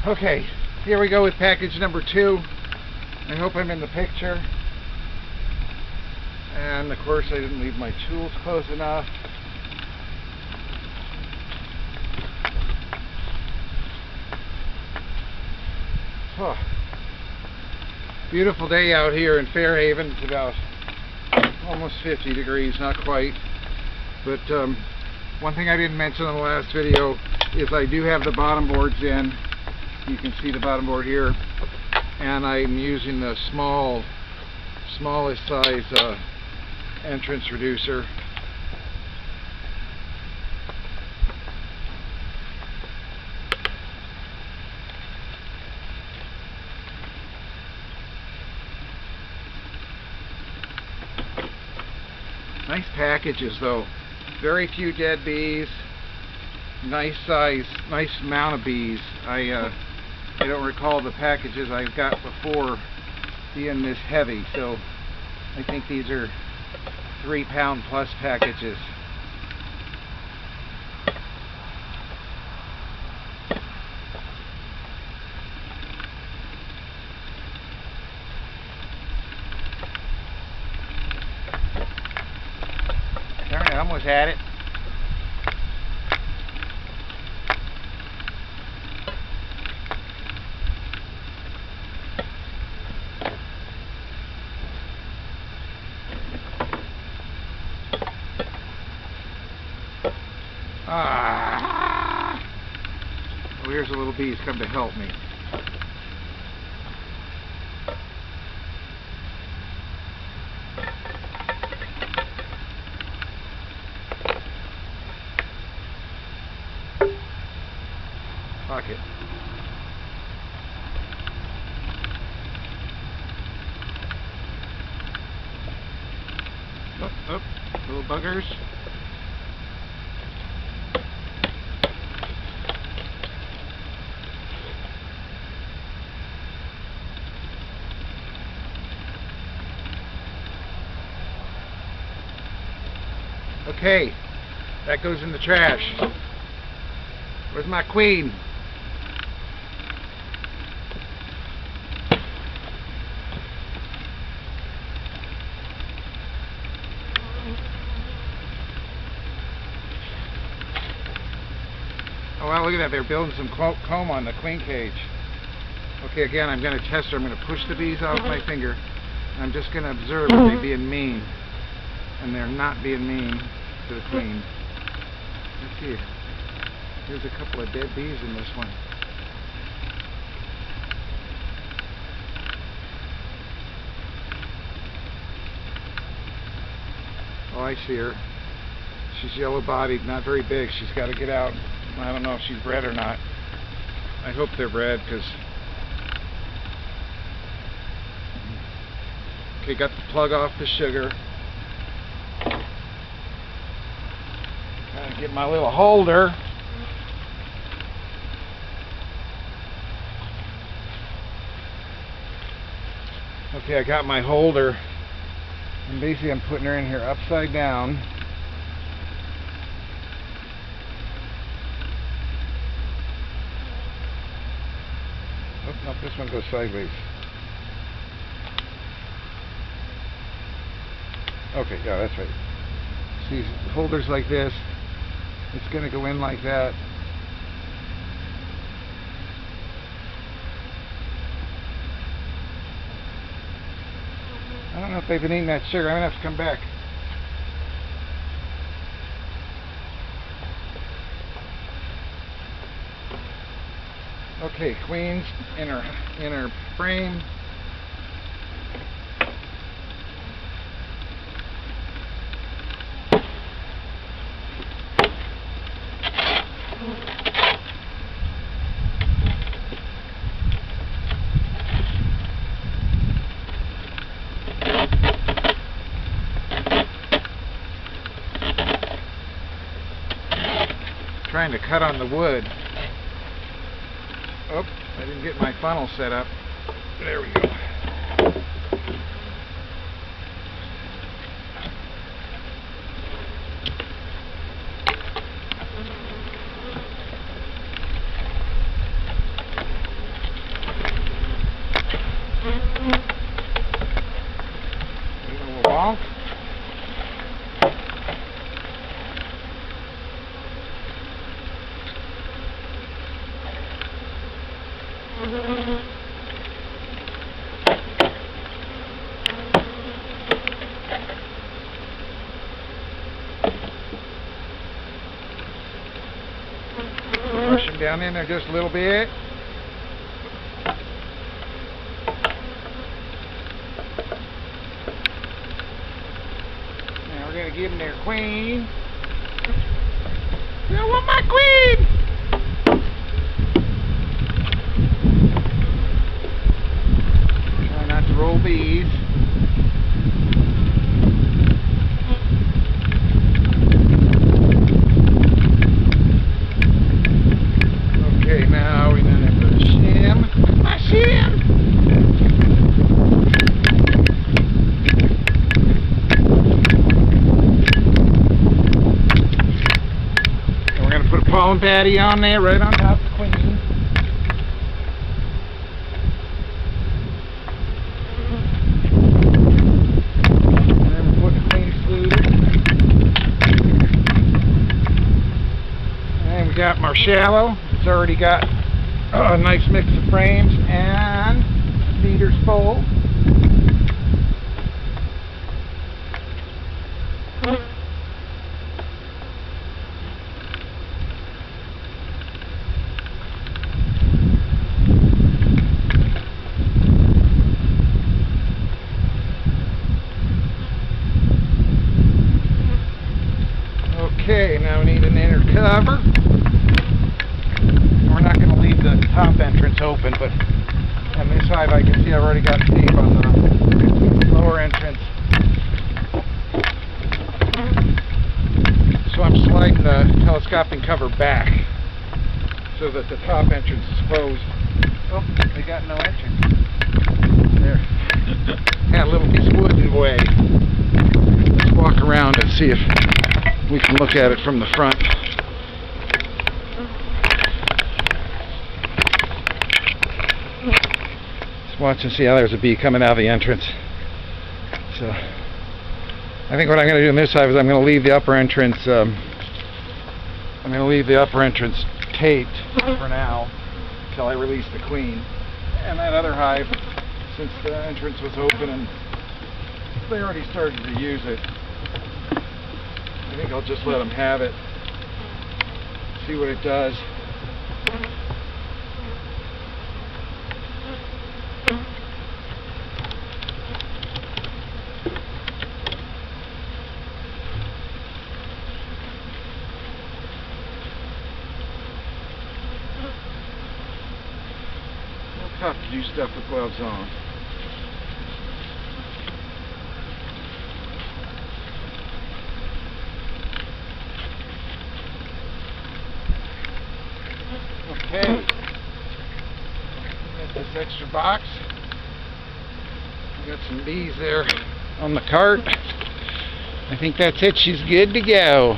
Okay, here we go with package number 2. I hope I'm in the picture. And of course I didn't leave my tools close enough. Oh, beautiful day out here in Fairhaven. It's about almost 50 degrees, not quite. But one thing I didn't mention in the last video is I do have the bottom boards in. You can see the bottom board here. And I'm using the smallest size entrance reducer. Nice packages though. Very few dead bees. Nice size, nice amount of bees. I don't recall the packages I've got before being this heavy, so I think these are 3-pound plus packages. Darn it, I almost had it. Oh, here's a little bee's come to help me. Fuck it. Oh, little buggers. Okay, that goes in the trash. Where's my queen? Oh wow, look at that, they're building some comb on the queen cage. Okay, again, I'm going to test her. I'm going to push the bees off my finger. And I'm just going to observe if they're being mean. And they're not being mean to the queen. Let's see. There's a couple of dead bees in this one. Oh, I see her. She's yellow-bodied, not very big. She's got to get out. I don't know if she's bred or not. I hope they're bred, because... Okay, got the plug off the sugar. Gotta get my little holder. Okay, I got my holder. And basically I'm putting her in here upside down. Oh, no, this one goes sideways. Okay, yeah, that's right. See, holders like this, it's going to go in like that. I don't know if they've been eating that sugar. I'm going to have to come back. Okay, queen's in her frame. Trying to cut on the wood. Oh, I didn't get my funnel set up. There we go. Push them down in there just a little bit. Now we're going to give them their queen. I want my queen! Try not to roll bees. Okay, now we're going to put a shim. My shim! And we're going to put a pollen patty on there, right on top of the queen. And then we're putting a queen excluder. And we got Marshmallow. It's already got a nice mix of frames and feeders full. Okay, now we need an inner cover. We're not going to leave the top entrance open, but on this hive I can see I've already got tape on the lower entrance. So I'm sliding the telescoping cover back so that the top entrance is closed. Oh, they got no entrance. There. Had a little piece of wood in the way. Let's walk around and see if we can look at it from the front. Let's watch and see how there's a bee coming out of the entrance. So I think what I'm going to do in this hive is I'm going to leave the upper entrance taped for now until I release the queen. And that other hive, since the entrance was open and they already started to use it, I think I'll just let them have it, see what it does. It's tough to do stuff with gloves on. Okay, got this extra box. We got some bees there on the cart. I think that's it. She's good to go.